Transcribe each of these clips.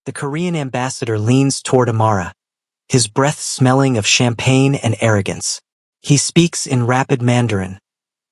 The Korean ambassador leans toward Amara, his breath smelling of champagne and arrogance. He speaks in rapid Mandarin,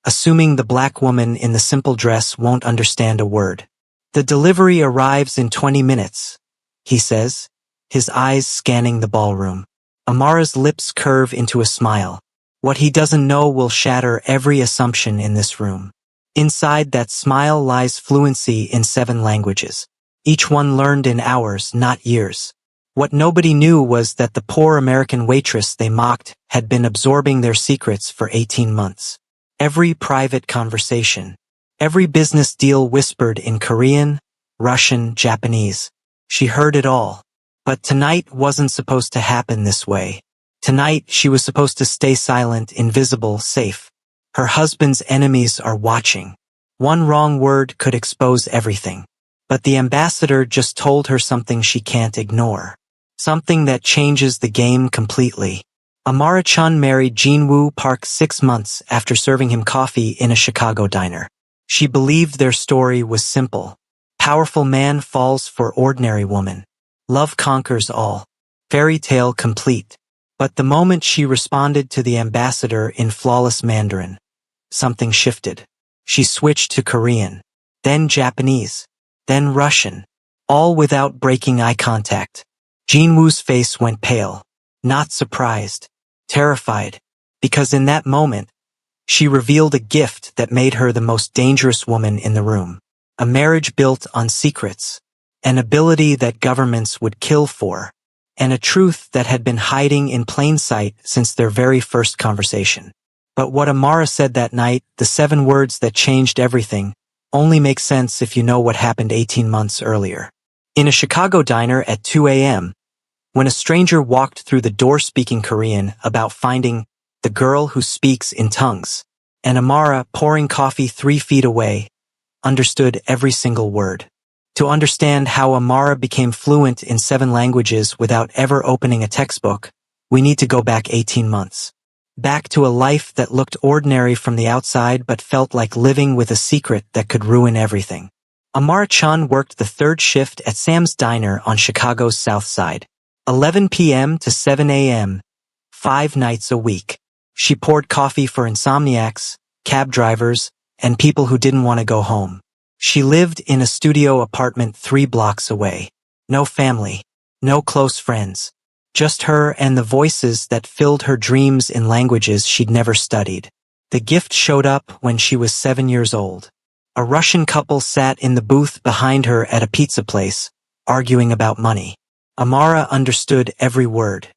assuming the black woman in the simple dress won't understand a word. The delivery arrives in 20 minutes, he says, his eyes scanning the ballroom. Amara's lips curve into a smile. What he doesn't know will shatter every assumption in this room. Inside that smile lies fluency in 7 languages, each one learned in hours, not years. What nobody knew was that the poor American waitress they mocked had been absorbing their secrets for 18 months. Every private conversation, every business deal whispered in Korean, Russian, Japanese. She heard it all. But tonight wasn't supposed to happen this way. Tonight she was supposed to stay silent, invisible, safe. Her husband's enemies are watching. One wrong word could expose everything. But the ambassador just told her something she can't ignore. Something that changes the game completely. Amara Chun married Jin-woo Park 6 months after serving him coffee in a Chicago diner. She believed their story was simple. Powerful man falls for ordinary woman. Love conquers all. Fairy tale complete. But the moment she responded to the ambassador in flawless Mandarin, something shifted. She switched to Korean, then Japanese, then Russian, all without breaking eye contact. Jin-woo's face went pale, not surprised, terrified, because in that moment, she revealed a gift that made her the most dangerous woman in the room. A marriage built on secrets, an ability that governments would kill for, and a truth that had been hiding in plain sight since their very first conversation. But what Amara said that night, the 7 words that changed everything, only make sense if you know what happened 18 months earlier. In a Chicago diner at 2 a.m., when a stranger walked through the door speaking Korean about finding the girl who speaks in tongues, and Amara, pouring coffee 3 feet away, understood every single word. To understand how Amara became fluent in 7 languages without ever opening a textbook, we need to go back 18 months. Back to a life that looked ordinary from the outside but felt like living with a secret that could ruin everything. Amara Chun worked the 3rd shift at Sam's Diner on Chicago's South Side, 11 p.m. to 7 a.m., 5 nights a week. She poured coffee for insomniacs, cab drivers, and people who didn't want to go home. She lived in a studio apartment 3 blocks away. No family, no close friends. Just her and the voices that filled her dreams in languages she'd never studied. The gift showed up when she was 7 years old. A Russian couple sat in the booth behind her at a pizza place, arguing about money. Amara understood every word.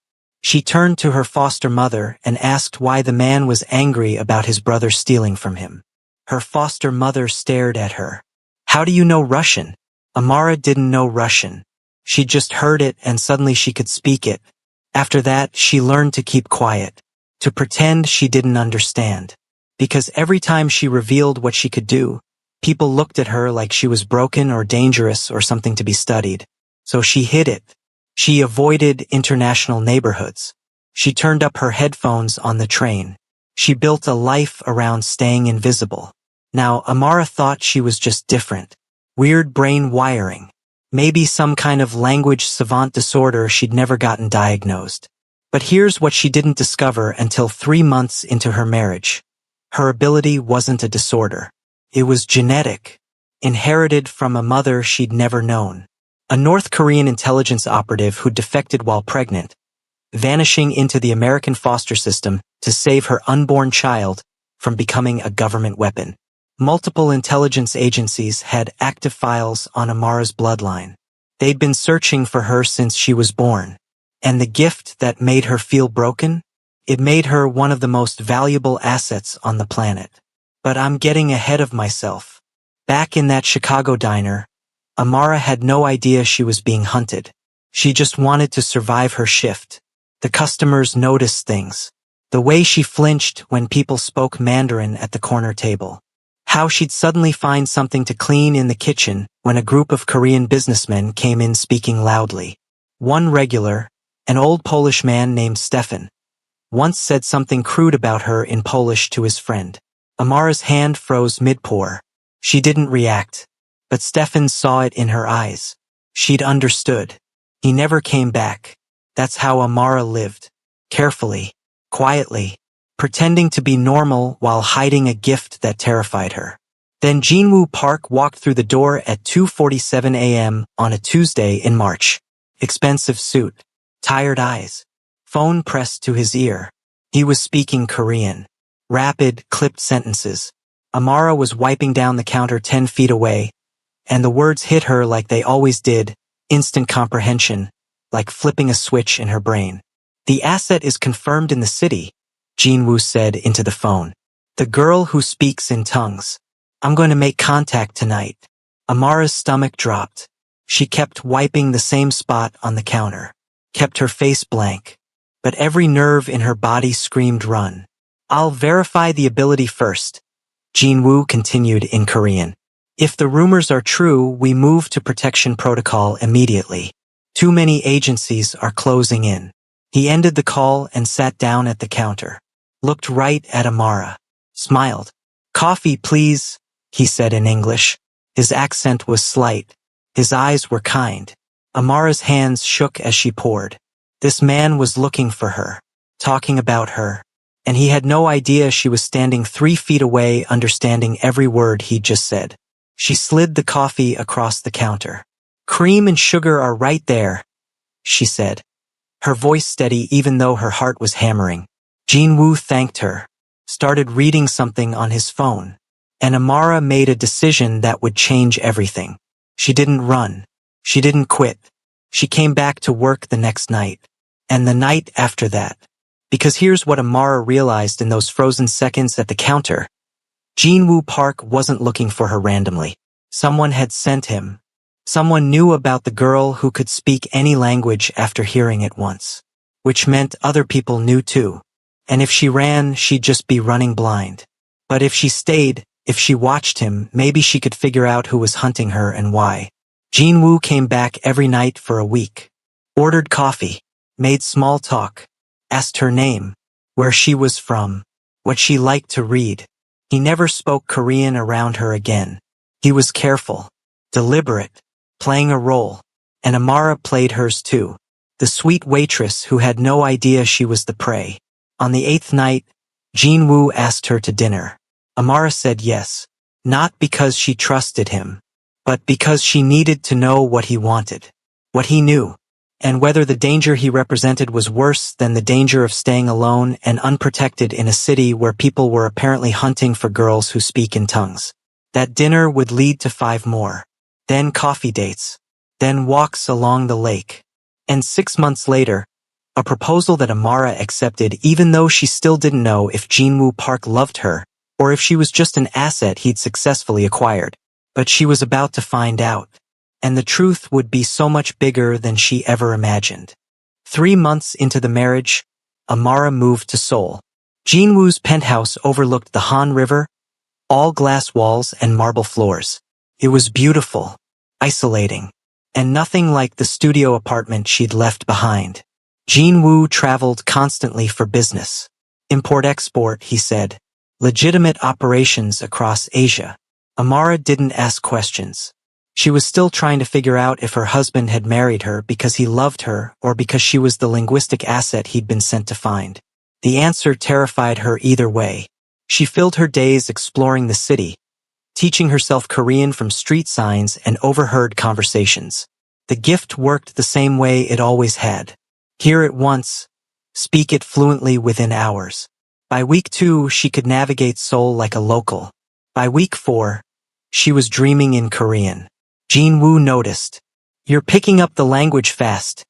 She turned to her foster mother and asked why the man was angry about his brother stealing from him. Her foster mother stared at her. How do you know Russian? Amara didn't know Russian. She just heard it and suddenly she could speak it. After that, she learned to keep quiet, to pretend she didn't understand. Because every time she revealed what she could do, people looked at her like she was broken or dangerous or something to be studied. So she hid it. She avoided international neighborhoods. She turned up her headphones on the train. She built a life around staying invisible. Now, Amara thought she was just different. Weird brain wiring. Maybe some kind of language savant disorder she'd never gotten diagnosed. But here's what she didn't discover until 3 months into her marriage. Her ability wasn't a disorder. It was genetic, inherited from a mother she'd never known. A North Korean intelligence operative who defected while pregnant, vanishing into the American foster system to save her unborn child from becoming a government weapon. Multiple intelligence agencies had active files on Amara's bloodline. They'd been searching for her since she was born. And the gift that made her feel broken? It made her one of the most valuable assets on the planet. But I'm getting ahead of myself. Back in that Chicago diner, Amara had no idea she was being hunted. She just wanted to survive her shift. The customers noticed things. The way she flinched when people spoke Mandarin at the corner table. How she'd suddenly find something to clean in the kitchen when a group of Korean businessmen came in speaking loudly. One regular, an old Polish man named Stefan, once said something crude about her in Polish to his friend. Amara's hand froze mid-pour. She didn't react, but Stefan saw it in her eyes. She'd understood. He never came back. That's how Amara lived. Carefully, quietly, pretending to be normal while hiding a gift that terrified her. Then Jinwoo Park walked through the door at 2:47 a.m. on a Tuesday in March. Expensive suit, tired eyes, phone pressed to his ear. He was speaking Korean. Rapid, clipped sentences. Amara was wiping down the counter 10 feet away, and the words hit her like they always did, instant comprehension, like flipping a switch in her brain. The asset is confirmed in the city, Jinwoo said into the phone. The girl who speaks in tongues. I'm going to make contact tonight. Amara's stomach dropped. She kept wiping the same spot on the counter, kept her face blank. But every nerve in her body screamed run. I'll verify the ability first, Jinwoo continued in Korean. If the rumors are true, we move to protection protocol immediately. Too many agencies are closing in. He ended the call and sat down at the counter. Looked right at Amara. Smiled. Coffee, please, he said in English. His accent was slight. His eyes were kind. Amara's hands shook as she poured. This man was looking for her, talking about her, and he had no idea she was standing 3 feet away, understanding every word he'd just said. She slid the coffee across the counter. Cream and sugar are right there, she said, her voice steady even though her heart was hammering. Jinwoo thanked her, started reading something on his phone, and Amara made a decision that would change everything. She didn't run. She didn't quit. She came back to work the next night, and the night after that. Because here's what Amara realized in those frozen seconds at the counter. Jinwoo Park wasn't looking for her randomly. Someone had sent him. Someone knew about the girl who could speak any language after hearing it once. Which meant other people knew too. And if she ran, she'd just be running blind. But if she stayed, if she watched him, maybe she could figure out who was hunting her and why. Jinwoo came back every night for a week. Ordered coffee. Made small talk. Asked her name. Where she was from. What she liked to read. He never spoke Korean around her again. He was careful. Deliberate. Playing a role. And Amara played hers too. The sweet waitress who had no idea she was the prey. On the 8th night, Jinwoo asked her to dinner. Amara said yes. Not because she trusted him, but because she needed to know what he wanted. What he knew. And whether the danger he represented was worse than the danger of staying alone and unprotected in a city where people were apparently hunting for girls who speak in tongues. That dinner would lead to 5 more. Then coffee dates. Then walks along the lake. And 6 months later, a proposal that Amara accepted even though she still didn't know if Jinwoo Park loved her, or if she was just an asset he'd successfully acquired. But she was about to find out. And the truth would be so much bigger than she ever imagined. 3 months into the marriage, Amara moved to Seoul. Jinwoo's penthouse overlooked the Han River, all glass walls and marble floors. It was beautiful, isolating, and nothing like the studio apartment she'd left behind. Jinwoo traveled constantly for business. Import-export, he said. Legitimate operations across Asia. Amara didn't ask questions. She was still trying to figure out if her husband had married her because he loved her or because she was the linguistic asset he'd been sent to find. The answer terrified her either way. She filled her days exploring the city, teaching herself Korean from street signs and overheard conversations. The gift worked the same way it always had. Hear it once, speak it fluently within hours. By week 2, she could navigate Seoul like a local. By week 4, she was dreaming in Korean. Jinwoo noticed. You're picking up the language fast,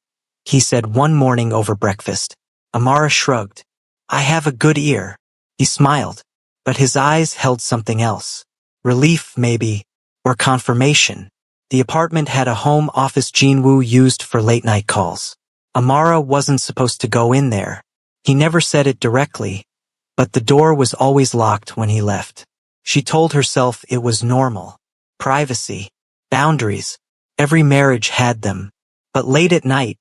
he said one morning over breakfast. Amara shrugged. I have a good ear. He smiled, but his eyes held something else. Relief, maybe, or confirmation. The apartment had a home office Jinwoo used for late-night calls. Amara wasn't supposed to go in there. He never said it directly, but the door was always locked when he left. She told herself it was normal. Privacy. Boundaries. Every marriage had them. But late at night,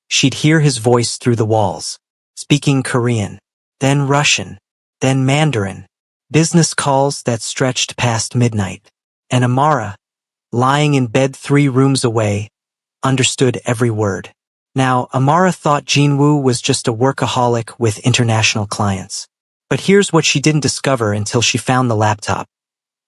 she'd hear his voice through the walls, speaking Korean, then Russian, then Mandarin, business calls that stretched past midnight. And Amara, lying in bed 3 rooms away, understood every word. Now, Amara thought Jinwoo was just a workaholic with international clients. But here's what she didn't discover until she found the laptop.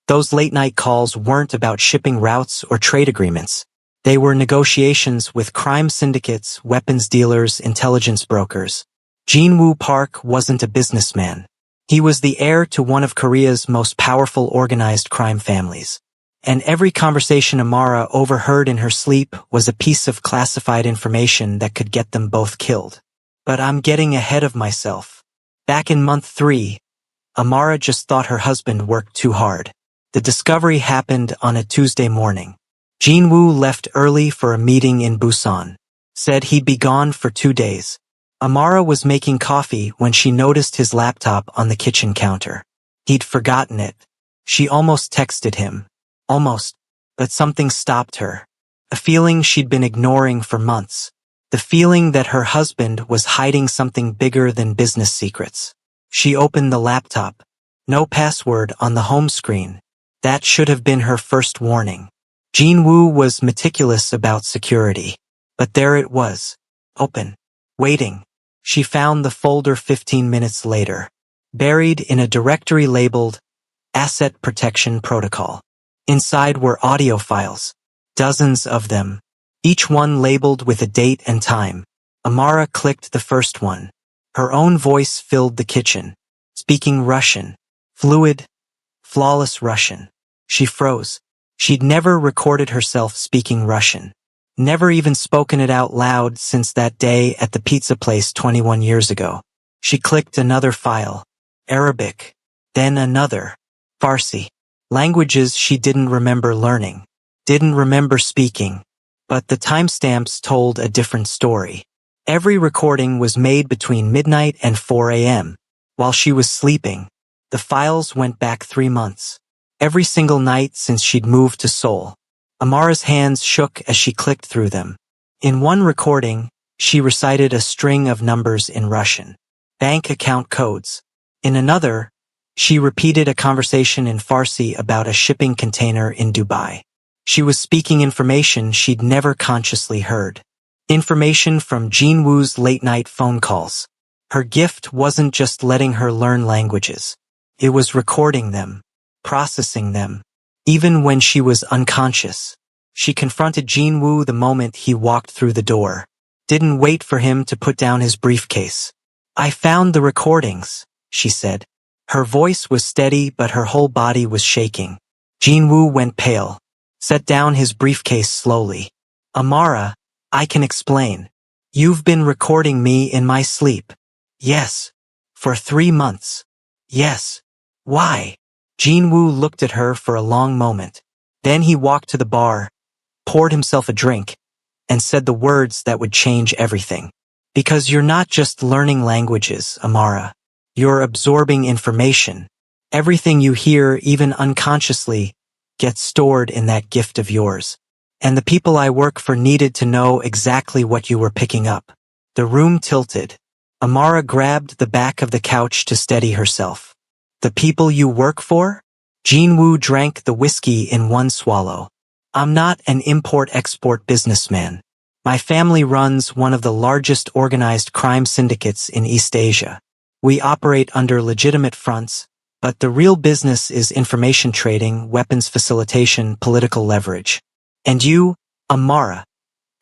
Those late-night calls weren't about shipping routes or trade agreements. They were negotiations with crime syndicates, weapons dealers, intelligence brokers. Jinwoo Park wasn't a businessman. He was the heir to one of Korea's most powerful organized crime families. And every conversation Amara overheard in her sleep was a piece of classified information that could get them both killed. But I'm getting ahead of myself. Back in month 3, Amara just thought her husband worked too hard. The discovery happened on a Tuesday morning. Jinwoo left early for a meeting in Busan. Said he'd be gone for 2 days. Amara was making coffee when she noticed his laptop on the kitchen counter. He'd forgotten it. She almost texted him. Almost. But something stopped her. A feeling she'd been ignoring for months. The feeling that her husband was hiding something bigger than business secrets. She opened the laptop. No password on the home screen. That should have been her first warning. Jinwoo was meticulous about security. But there it was. Open. Waiting. She found the folder 15 minutes later. Buried in a directory labeled Asset Protection Protocol. Inside were audio files. Dozens of them. Each one labeled with a date and time. Amara clicked the first one. Her own voice filled the kitchen. Speaking Russian. Fluid, flawless Russian. She froze. She'd never recorded herself speaking Russian. Never even spoken it out loud since that day at the pizza place 21 years ago. She clicked another file. Arabic. Then another. Farsi. Languages she didn't remember learning. Didn't remember speaking. But the timestamps told a different story. Every recording was made between midnight and 4 a.m. While she was sleeping. The files went back 3 months. Every single night since she'd moved to Seoul. Amara's hands shook as she clicked through them. In one recording, she recited a string of numbers in Russian. Bank account codes. In another, she repeated a conversation in Farsi about a shipping container in Dubai. She was speaking information she'd never consciously heard. Information from Jinwoo's late-night phone calls. Her gift wasn't just letting her learn languages. It was recording them, processing them. Even when she was unconscious. She confronted Jinwoo the moment he walked through the door. Didn't wait for him to put down his briefcase. I found the recordings, she said. Her voice was steady, but her whole body was shaking. Jinwoo went pale. Set down his briefcase slowly. Amara, I can explain. You've been recording me in my sleep. Yes. For 3 months. Yes. Why? Jinwoo looked at her for a long moment. Then he walked to the bar, poured himself a drink, and said the words that would change everything. Because you're not just learning languages, Amara. You're absorbing information. Everything you hear, even unconsciously, gets stored in that gift of yours. And the people I work for needed to know exactly what you were picking up. The room tilted. Amara grabbed the back of the couch to steady herself. The people you work for? Jinwoo drank the whiskey in one swallow. I'm not an import-export businessman. My family runs one of the largest organized crime syndicates in East Asia. We operate under legitimate fronts, but the real business is information trading, weapons facilitation, political leverage. And you, Amara,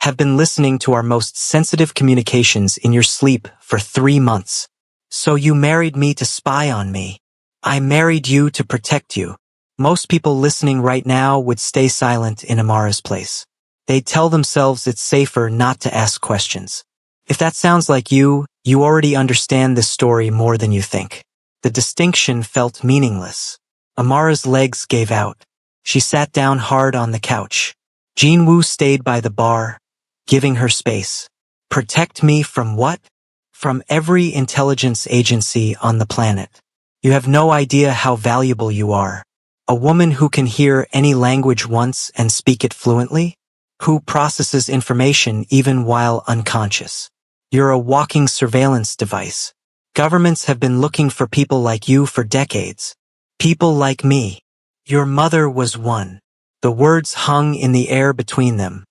have been listening to our most sensitive communications in your sleep for 3 months. So you married me to spy on me. I married you to protect you. Most people listening right now would stay silent in Amara's place. They'd tell themselves it's safer not to ask questions. If that sounds like you already understand this story more than you think. The distinction felt meaningless. Amara's legs gave out. She sat down hard on the couch. Jinwoo stayed by the bar, giving her space. Protect me from what? From every intelligence agency on the planet. You have no idea how valuable you are. A woman who can hear any language once and speak it fluently? Who processes information even while unconscious? You're a walking surveillance device. Governments have been looking for people like you for decades. People like me. Your mother was one. The words hung in the air between them.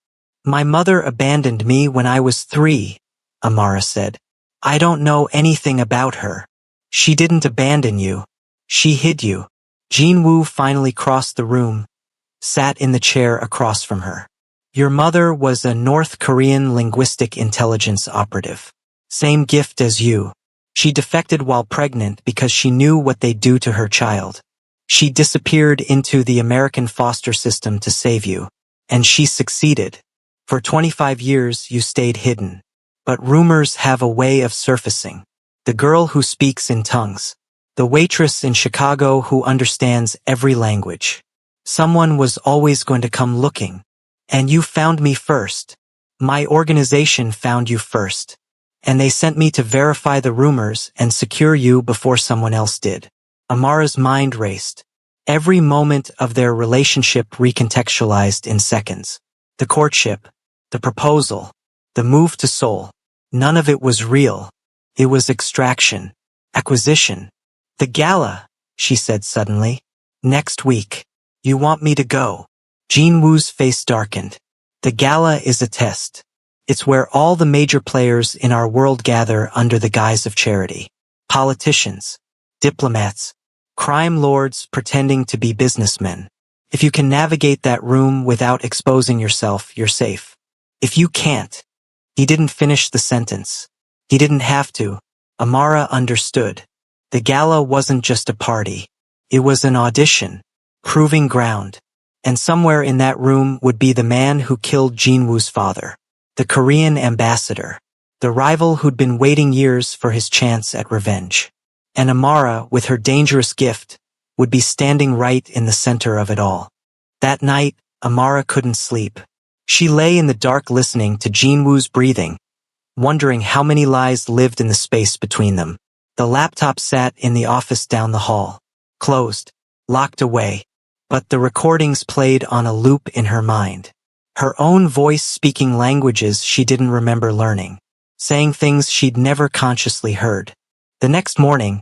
My mother abandoned me when I was 3, Amara said. I don't know anything about her. She didn't abandon you. She hid you. Jin-woo finally crossed the room, sat in the chair across from her. Your mother was a North Korean linguistic intelligence operative. Same gift as you. She defected while pregnant because she knew what they'd do to her child. She disappeared into the American foster system to save you. And she succeeded. For 25 years, you stayed hidden. But rumors have a way of surfacing. The girl who speaks in tongues. The waitress in Chicago who understands every language. Someone was always going to come looking. And you found me first. My organization found you first. And they sent me to verify the rumors and secure you before someone else did. Amara's mind raced. Every moment of their relationship recontextualized in seconds. The courtship, the proposal, the move to Seoul. None of it was real. It was extraction, acquisition. The gala, she said suddenly. Next week. You want me to go? Jin-woo's face darkened. The gala is a test. It's where all the major players in our world gather under the guise of charity. Politicians, diplomats, crime lords pretending to be businessmen. If you can navigate that room without exposing yourself, you're safe. If you can't, he didn't finish the sentence. He didn't have to. Amara understood. The gala wasn't just a party. It was an audition, proving ground. And somewhere in that room would be the man who killed Jin-woo's father. The Korean ambassador. The rival who'd been waiting years for his chance at revenge. And Amara, with her dangerous gift, would be standing right in the center of it all. That night, Amara couldn't sleep. She lay in the dark listening to Jin-woo's breathing, wondering how many lies lived in the space between them. The laptop sat in the office down the hall. Closed, locked away. But the recordings played on a loop in her mind. Her own voice speaking languages she didn't remember learning. Saying things she'd never consciously heard. The next morning,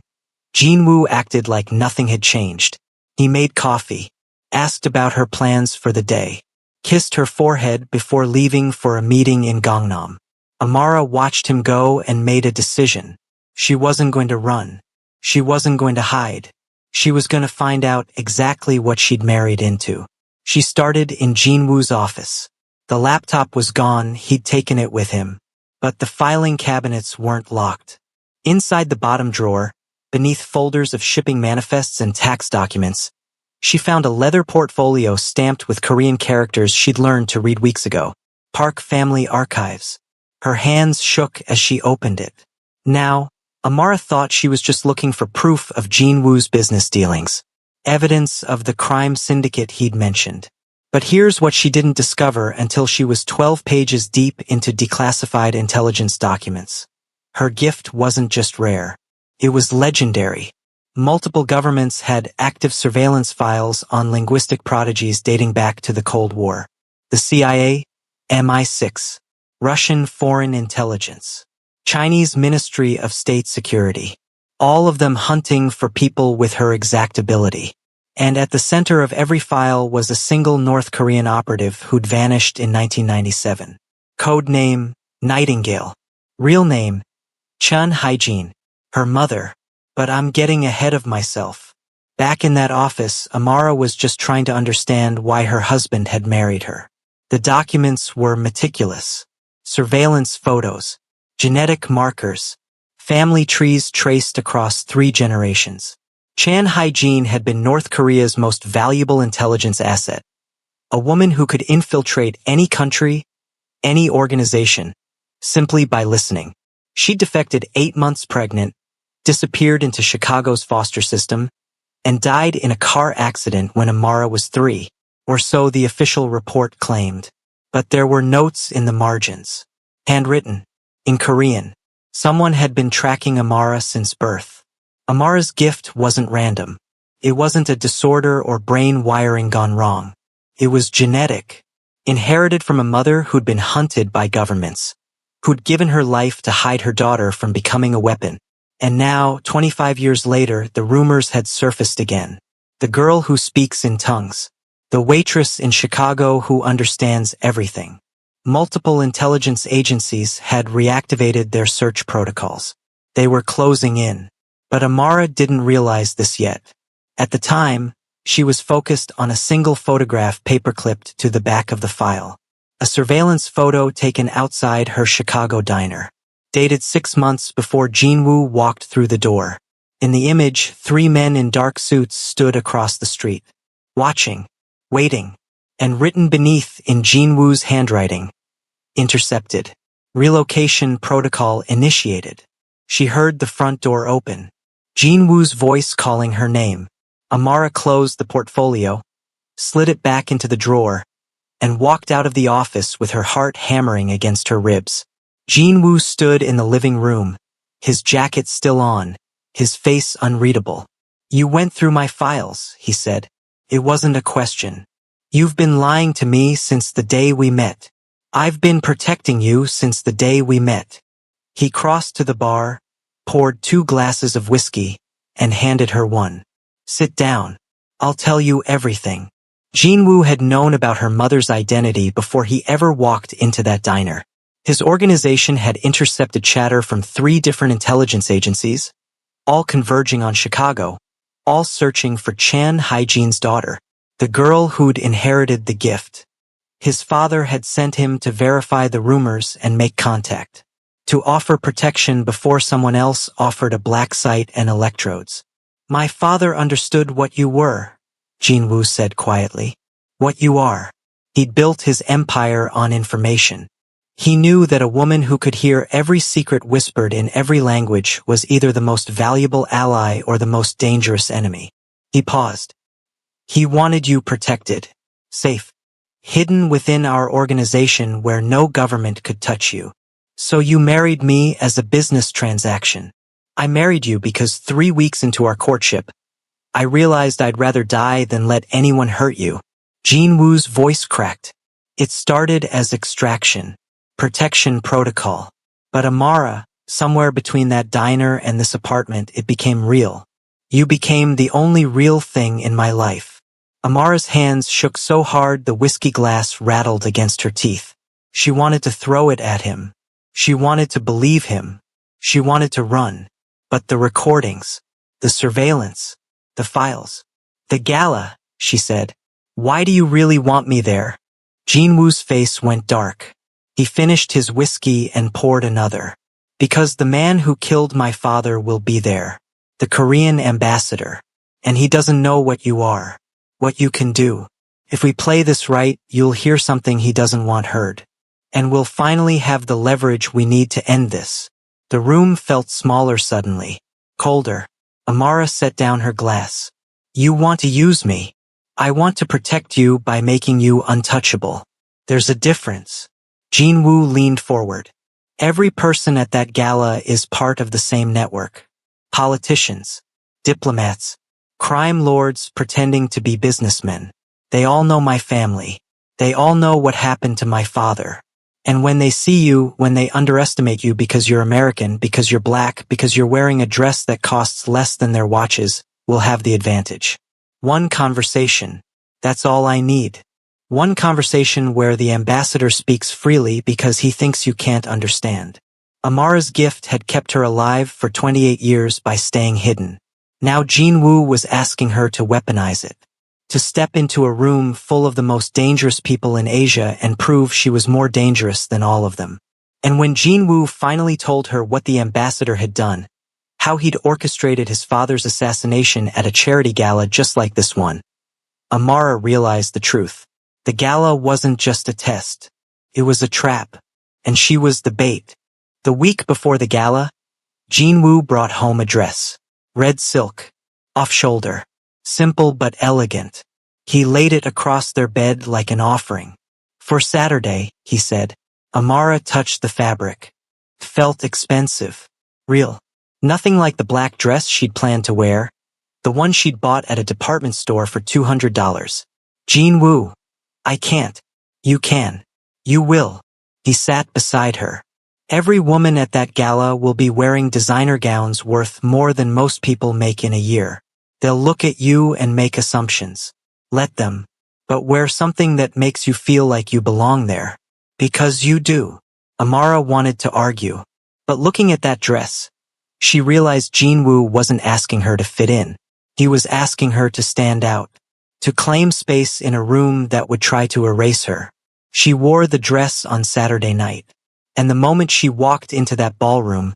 Jin-woo acted like nothing had changed. He made coffee, asked about her plans for the day, kissed her forehead before leaving for a meeting in Gangnam. Amara watched him go and made a decision. She wasn't going to run. She wasn't going to hide. She was going to find out exactly what she'd married into. She started in Jin-woo's office. The laptop was gone, he'd taken it with him. But the filing cabinets weren't locked. Inside the bottom drawer, beneath folders of shipping manifests and tax documents, she found a leather portfolio stamped with Korean characters she'd learned to read weeks ago. Park Family Archives. Her hands shook as she opened it. Now, Amara thought she was just looking for proof of Jin-woo's business dealings. Evidence of the crime syndicate he'd mentioned. But here's what she didn't discover until she was 12 pages deep into declassified intelligence documents. Her gift wasn't just rare. It was legendary. Multiple governments had active surveillance files on linguistic prodigies dating back to the Cold War. The CIA, MI6, Russian Foreign Intelligence, Chinese Ministry of State Security. All of them hunting for people with her exact ability. And at the center of every file was a single North Korean operative who'd vanished in 1997. Code name, Nightingale. Real name, Chun Hyejin. Her mother. But I'm getting ahead of myself. Back in that office, Amara was just trying to understand why her husband had married her. The documents were meticulous. Surveillance photos, genetic markers, family trees traced across 3 generations. Chan Hyejin had been North Korea's most valuable intelligence asset. A woman who could infiltrate any country, any organization, simply by listening. She defected 8 months pregnant, disappeared into Chicago's foster system, and died in a car accident when Amara was 3, or so the official report claimed. But there were notes in the margins. Handwritten, in Korean. Someone had been tracking Amara since birth. Amara's gift wasn't random. It wasn't a disorder or brain wiring gone wrong. It was genetic, inherited from a mother who'd been hunted by governments, who'd given her life to hide her daughter from becoming a weapon. And now, 25 years later, the rumors had surfaced again. The girl who speaks in tongues. The waitress in Chicago who understands everything. Multiple intelligence agencies had reactivated their search protocols. They were closing in. But Amara didn't realize this yet. At the time, she was focused on a single photograph paperclipped to the back of the file. A surveillance photo taken outside her Chicago diner. Dated 6 months before Jinwoo walked through the door. In the image, 3 men in dark suits stood across the street. Watching. Waiting. And written beneath in Jinwoo's handwriting. Intercepted. Relocation protocol initiated. She heard the front door open. Jinwoo's voice calling her name. Amara closed the portfolio, slid it back into the drawer, and walked out of the office with her heart hammering against her ribs. Jinwoo stood in the living room, his jacket still on, his face unreadable. "You went through my files," he said. "It wasn't a question. You've been lying to me since the day we met. I've been protecting you since the day we met." He crossed to the bar, poured 2 glasses of whiskey, and handed her one. "Sit down. I'll tell you everything." Jinwoo had known about her mother's identity before he ever walked into that diner. His organization had intercepted chatter from 3 different intelligence agencies, all converging on Chicago, all searching for Chan Hyejian's daughter, the girl who'd inherited the gift. His father had sent him to verify the rumors and make contact, to offer protection before someone else offered a black site and electrodes. "My father understood what you were," Jinwoo said quietly. "What you are." He'd built his empire on information. He knew that a woman who could hear every secret whispered in every language was either the most valuable ally or the most dangerous enemy. He paused. "He wanted you protected, safe, hidden within our organization where no government could touch you. So you married me as a business transaction. I married you because 3 weeks into our courtship, I realized I'd rather die than let anyone hurt you." Jinwoo's voice cracked. It started as extraction, protection protocol. But Amara, somewhere between that diner and this apartment, it became real. "You became the only real thing in my life." Amara's hands shook so hard the whiskey glass rattled against her teeth. She wanted to throw it at him. She wanted to believe him. She wanted to run. But the recordings, the surveillance, the files. "The gala," she said. "Why do you really want me there?" Jinwoo's face went dark. He finished his whiskey and poured another. "Because the man who killed my father will be there. The Korean ambassador. And he doesn't know what you are. What you can do. If we play this right, you'll hear something he doesn't want heard. And we'll finally have the leverage we need to end this." The room felt smaller suddenly. Colder. Amara set down her glass. "You want to use me. I want to protect you by making you untouchable. There's a difference." Jinwoo leaned forward. "Every person at that gala is part of the same network. Politicians, diplomats, crime lords pretending to be businessmen. They all know my family. They all know what happened to my father. And when they see you, when they underestimate you because you're American, because you're black, because you're wearing a dress that costs less than their watches, we'll have the advantage. One conversation. That's all I need. One conversation where the ambassador speaks freely because he thinks you can't understand." Amara's gift had kept her alive for 28 years by staying hidden. Now Jinwoo was asking her to weaponize it. To step into a room full of the most dangerous people in Asia and prove she was more dangerous than all of them. And when Jinwoo finally told her what the ambassador had done, how he'd orchestrated his father's assassination at a charity gala just like this one, Amara realized the truth. The gala wasn't just a test. It was a trap. And she was the bait. The week before the gala, Jinwoo brought home a dress. Red silk. Off-shoulder. Simple but elegant. He laid it across their bed like an offering. "For Saturday," he said. Amara touched the fabric. Felt expensive. Real. Nothing like the black dress she'd planned to wear. The one she'd bought at a department store for $200. "Jinwoo, I can't." "You can. You will." He sat beside her. "Every woman at that gala will be wearing designer gowns worth more than most people make in a year. They'll look at you and make assumptions. Let them. But wear something that makes you feel like you belong there. Because you do. Amara wanted to argue. But looking at that dress, she realized Jinwoo wasn't asking her to fit in. He was asking her to stand out, to claim space in a room that would try to erase her. She wore the dress on Saturday night, and the moment she walked into that ballroom,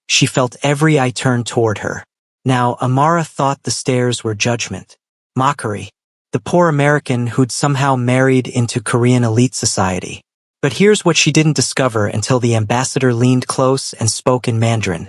she felt every eye turn toward her. Now, Amara thought the stares were judgment, mockery, the poor American who'd somehow married into Korean elite society. But here's what she didn't discover until the ambassador leaned close and spoke in Mandarin.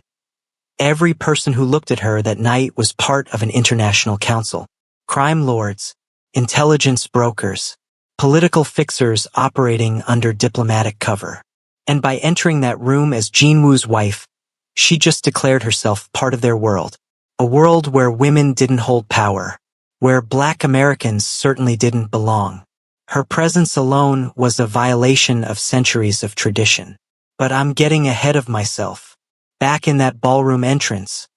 Every person who looked at her that night was part of an international council. Crime lords, intelligence brokers, political fixers operating under diplomatic cover. And by entering that room as Jinwoo's wife, she just declared herself part of their world. A world where women didn't hold power, where Black Americans certainly didn't belong. Her presence alone was a violation of centuries of tradition. But I'm getting ahead of myself. Back in that ballroom entrance,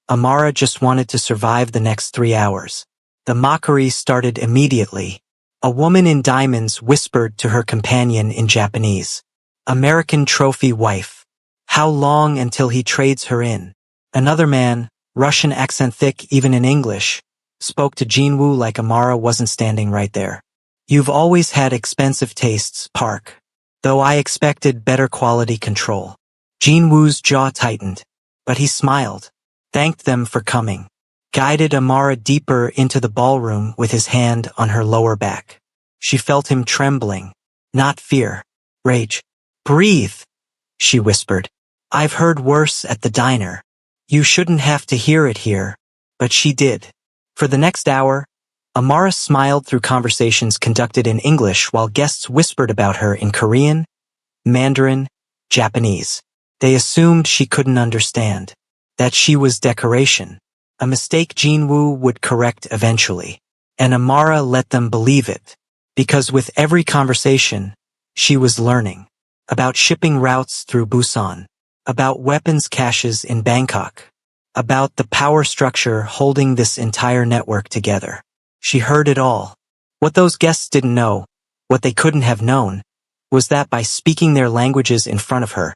Amara just wanted to survive the next 3 hours. The mockery started immediately. A woman in diamonds whispered to her companion in Japanese, "American trophy wife. How long until he trades her in?" Another man, Russian accent thick even in English, spoke to Jinwoo like Amara wasn't standing right there. "You've always had expensive tastes, Park. Though I expected better quality control." Jinwoo's jaw tightened, but he smiled, thanked them for coming, guided Amara deeper into the ballroom with his hand on her lower back. She felt him trembling, not fear, rage. "Breathe," she whispered. "I've heard worse at the diner. You shouldn't have to hear it here." But she did. For the next hour, Amara smiled through conversations conducted in English while guests whispered about her in Korean, Mandarin, Japanese. They assumed she couldn't understand, that she was decoration, a mistake Jinwoo would correct eventually. And Amara let them believe it, because with every conversation, she was learning about shipping routes through Busan, about weapons caches in Bangkok, about the power structure holding this entire network together. She heard it all. What those guests didn't know, what they couldn't have known, was that by speaking their languages in front of her,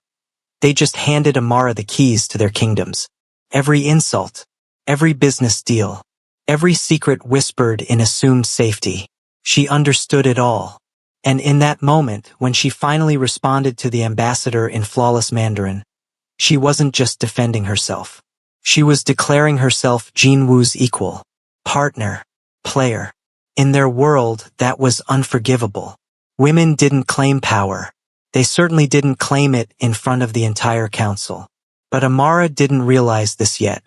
they just handed Amara the keys to their kingdoms. Every insult, every business deal, every secret whispered in assumed safety. She understood it all. And in that moment, when she finally responded to the ambassador in flawless Mandarin, she wasn't just defending herself. She was declaring herself Jinwoo's equal, partner, player. In their world, that was unforgivable. Women didn't claim power. They certainly didn't claim it in front of the entire council. But Amara didn't realize this yet.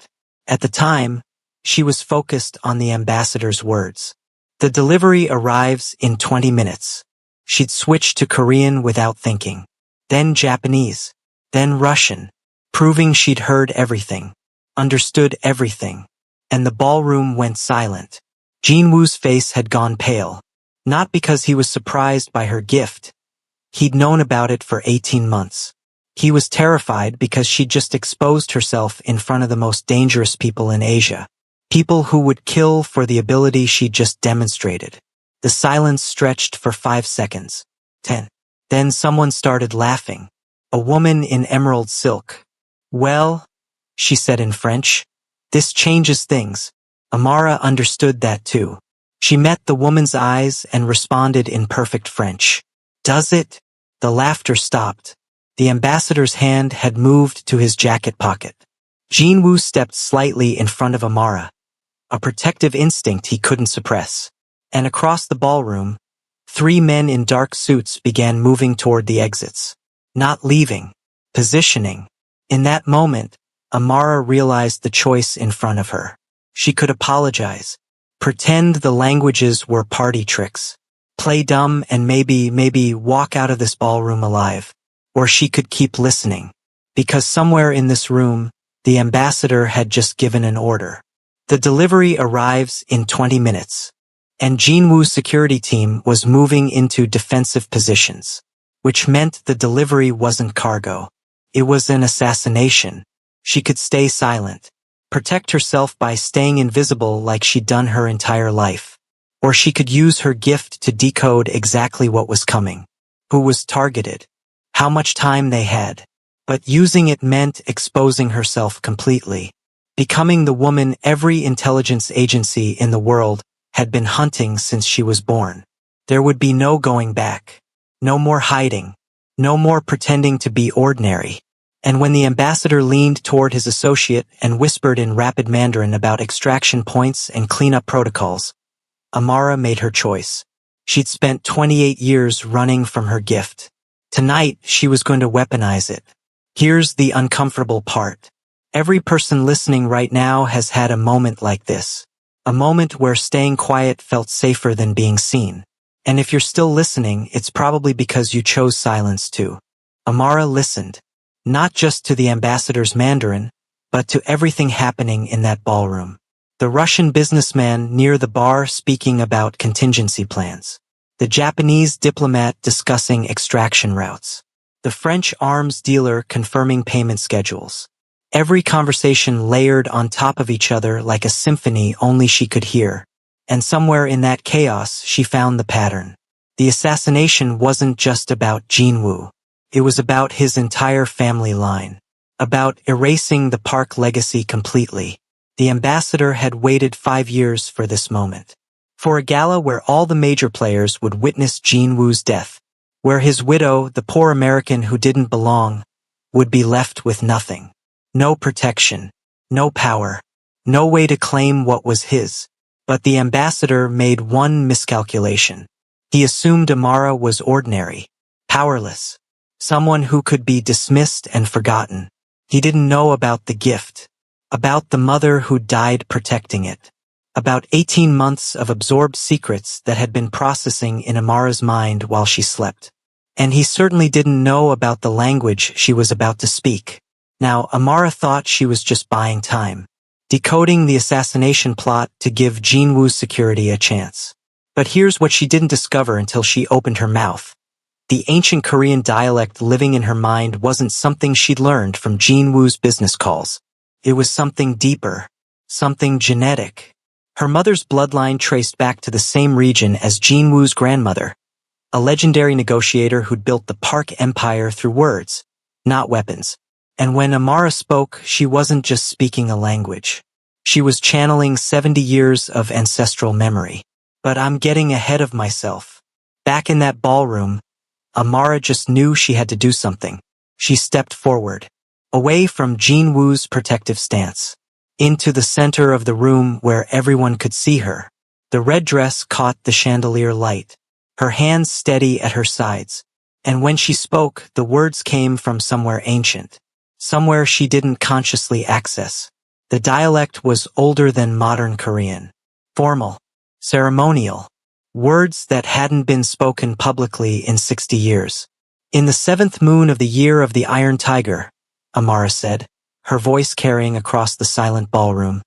At the time, she was focused on the ambassador's words. "The delivery arrives in 20 minutes. She'd switch to Korean without thinking. Then Japanese. Then Russian, proving she'd heard everything, understood everything. And the ballroom went silent. Jinwoo's face had gone pale, not because he was surprised by her gift. He'd known about it for 18 months. He was terrified because she'd just exposed herself in front of the most dangerous people in Asia. People who would kill for the ability she'd just demonstrated. The silence stretched for 5 seconds. 10. Then someone started laughing. A woman in emerald silk. "Well," she said in French, "this changes things." Amara understood that too. She met the woman's eyes and responded in perfect French. "Does it?" The laughter stopped. The ambassador's hand had moved to his jacket pocket. Jinwoo stepped slightly in front of Amara, a protective instinct he couldn't suppress. And across the ballroom, 3 men in dark suits began moving toward the exits. Not leaving, positioning. In that moment, Amara realized the choice in front of her. She could apologize, pretend the languages were party tricks, play dumb and maybe walk out of this ballroom alive. Or she could keep listening, because somewhere in this room, the ambassador had just given an order. The delivery arrives in 20 minutes, and Jinwoo's security team was moving into defensive positions, which meant the delivery wasn't cargo. It was an assassination. She could stay silent, protect herself by staying invisible like she'd done her entire life. Or she could use her gift to decode exactly what was coming. who was targeted, how much time they had. But using it meant exposing herself completely, becoming the woman every intelligence agency in the world had been hunting since she was born. There would be no going back. No more hiding. No more pretending to be ordinary. And when the ambassador leaned toward his associate and whispered in rapid Mandarin about extraction points and cleanup protocols, Amara made her choice. She'd spent 28 years running from her gift. Tonight, she was going to weaponize it. Here's the uncomfortable part. Every person listening right now has had a moment like this. A moment where staying quiet felt safer than being seen. And if you're still listening, it's probably because you chose silence too. Amara listened. Not just to the ambassador's Mandarin, but to everything happening in that ballroom. The Russian businessman near the bar speaking about contingency plans. The Japanese diplomat discussing extraction routes. The French arms dealer confirming payment schedules. Every conversation layered on top of each other like a symphony only she could hear. And somewhere in that chaos, she found the pattern. The assassination wasn't just about Jinwoo. It was about his entire family line. About erasing the Park legacy completely. The ambassador had waited 5 years for this moment. For a gala where all the major players would witness Jinwoo's death. Where his widow, the poor American who didn't belong, would be left with nothing. No protection. No power. No way to claim what was his. But the ambassador made one miscalculation. He assumed Amara was ordinary. Powerless. Someone who could be dismissed and forgotten. He didn't know about the gift. About the mother who died protecting it. About 18 months of absorbed secrets that had been processing in Amara's mind while she slept. And he certainly didn't know about the language she was about to speak. Now, Amara thought she was just buying time. Decoding the assassination plot to give Jinwoo's security a chance. But here's what she didn't discover until she opened her mouth. The ancient Korean dialect living in her mind wasn't something she'd learned from Jinwoo's business calls. It was something deeper. Something genetic. Her mother's bloodline traced back to the same region as Jinwoo's grandmother. A legendary negotiator who'd built the Park Empire through words, not weapons. And when Amara spoke, she wasn't just speaking a language. She was channeling 70 years of ancestral memory. But I'm getting ahead of myself. Back in that ballroom, Amara just knew she had to do something. She stepped forward, away from Jinwoo's protective stance, into the center of the room where everyone could see her. The red dress caught the chandelier light, her hands steady at her sides. And when she spoke, the words came from somewhere ancient. Somewhere she didn't consciously access. The dialect was older than modern Korean. Formal. Ceremonial. Words that hadn't been spoken publicly in 60 years. In the 7th moon of the year of the Iron Tiger, Amara said, her voice carrying across the silent ballroom.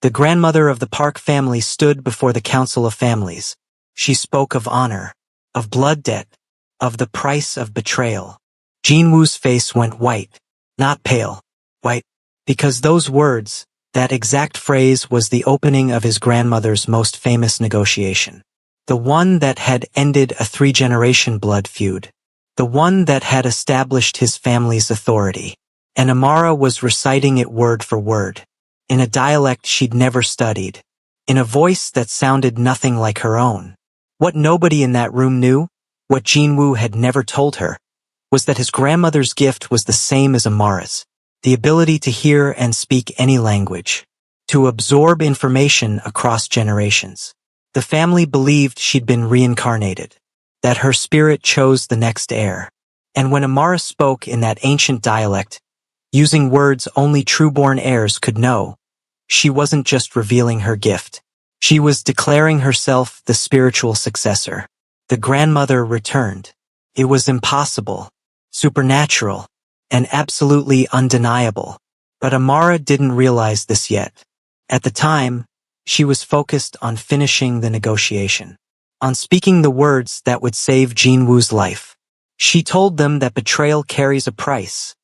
The grandmother of the Park family stood before the Council of Families. She spoke of honor, of blood debt, of the price of betrayal. Jinwoo's face went white. Not pale, white, because those words, that exact phrase was the opening of his grandmother's most famous negotiation. The one that had ended a 3-generation blood feud. The one that had established his family's authority. And Amara was reciting it word for word. In a dialect she'd never studied. In a voice that sounded nothing like her own. What nobody in that room knew, what Jinwoo had never told her, was that his grandmother's gift was the same as Amara's, the ability to hear and speak any language, to absorb information across generations. The family believed she'd been reincarnated, that her spirit chose the next heir. And when Amara spoke in that ancient dialect, using words only true-born heirs could know, she wasn't just revealing her gift. She was declaring herself the spiritual successor. The grandmother returned. It was impossible. Supernatural, and absolutely undeniable. But Amara didn't realize this yet. At the time, she was focused on finishing the negotiation, on speaking the words that would save Jinwoo's life. She told them that betrayal carries a price.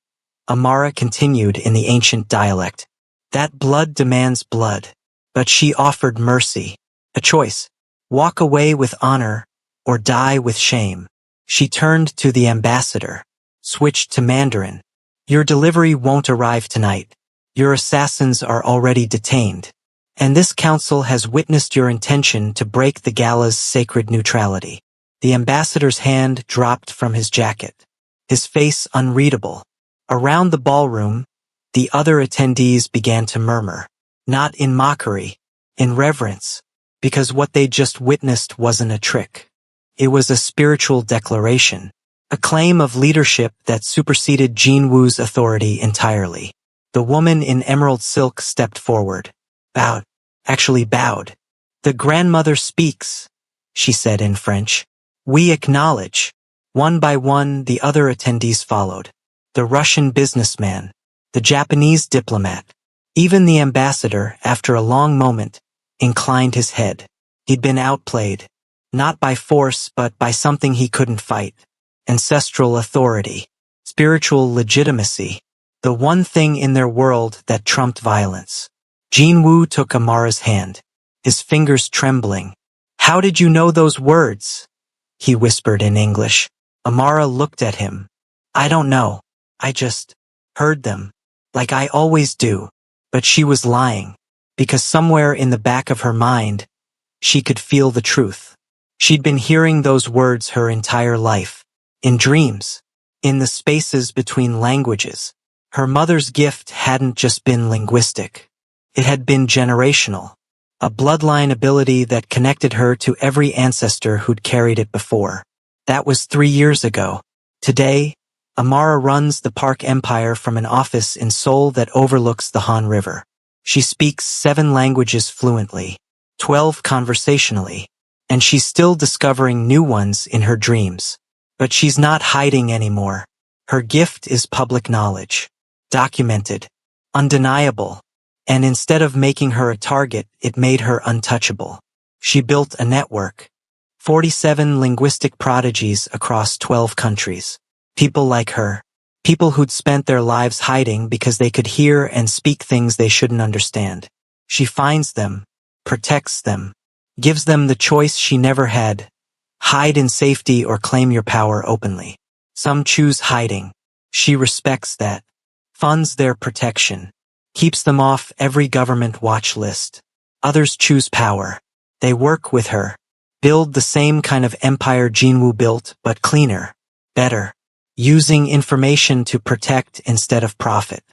Amara continued in the ancient dialect. That blood demands blood. But she offered mercy, a choice. Walk away with honor, or die with shame. She turned to the ambassador, switched to Mandarin. Your delivery won't arrive tonight. Your assassins are already detained. And this council has witnessed your intention to break the gala's sacred neutrality. The ambassador's hand dropped from his jacket, his face unreadable. Around the ballroom, the other attendees began to murmur, not in mockery, in reverence, because what they just witnessed wasn't a trick. It was a spiritual declaration, a claim of leadership that superseded Jin Woo's authority entirely. The woman in emerald silk stepped forward, bowed. The grandmother speaks, she said in French. We acknowledge. One by one, the other attendees followed. The Russian businessman, the Japanese diplomat, even the ambassador, after a long moment, inclined his head. He'd been outplayed, not by force but by something he couldn't fight. Ancestral authority, spiritual legitimacy, the one thing in their world that trumped violence. Jin Woo took Amara's hand, his fingers trembling. How did you know those words? He whispered in English. Amara looked at him. I don't know. I just heard them, like I always do. But she was lying, because somewhere in the back of her mind, she could feel the truth. She'd been hearing those words her entire life, in dreams, in the spaces between languages. Her mother's gift hadn't just been linguistic. It had been generational, a bloodline ability that connected her to every ancestor who'd carried it before. That was 3 years ago. Today, Amara runs the Park Empire from an office in Seoul that overlooks the Han River. She speaks 7 languages fluently, 12 conversationally, and she's still discovering new ones in her dreams. But she's not hiding anymore. Her gift is public knowledge, documented, undeniable, and instead of making her a target, it made her untouchable. She built a network, 47 linguistic prodigies across 12 countries. People like her, people who'd spent their lives hiding because they could hear and speak things they shouldn't understand. She finds them, protects them, gives them the choice she never had: hide in safety or claim your power openly. Some choose hiding. She respects that, funds their protection, keeps them off every government watch list. Others choose power. They work with her, build the same kind of empire Jinwoo built, but cleaner, better, using information to protect instead of profit.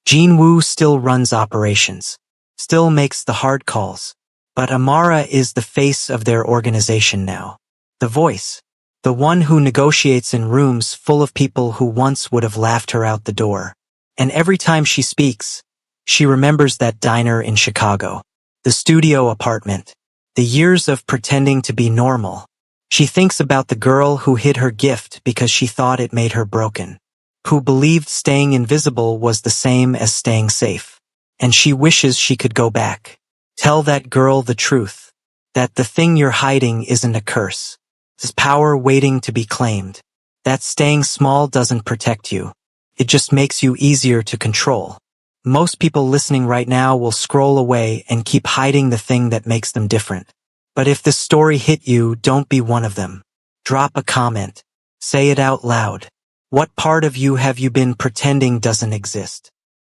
Jinwoo still runs operations, still makes the hard calls, but Amara is the face of their organization now. The voice, the one who negotiates in rooms full of people who once would have laughed her out the door. And every time she speaks, she remembers that diner in Chicago, the studio apartment, the years of pretending to be normal. She thinks about the girl who hid her gift because she thought it made her broken, who believed staying invisible was the same as staying safe. And she wishes she could go back. Tell that girl the truth, that the thing you're hiding isn't a curse. It's power waiting to be claimed. That staying small doesn't protect you. It just makes you easier to control. Most people listening right now will scroll away and keep hiding the thing that makes them different. But if this story hit you, don't be one of them. Drop a comment. Say it out loud. What part of you have you been pretending doesn't exist?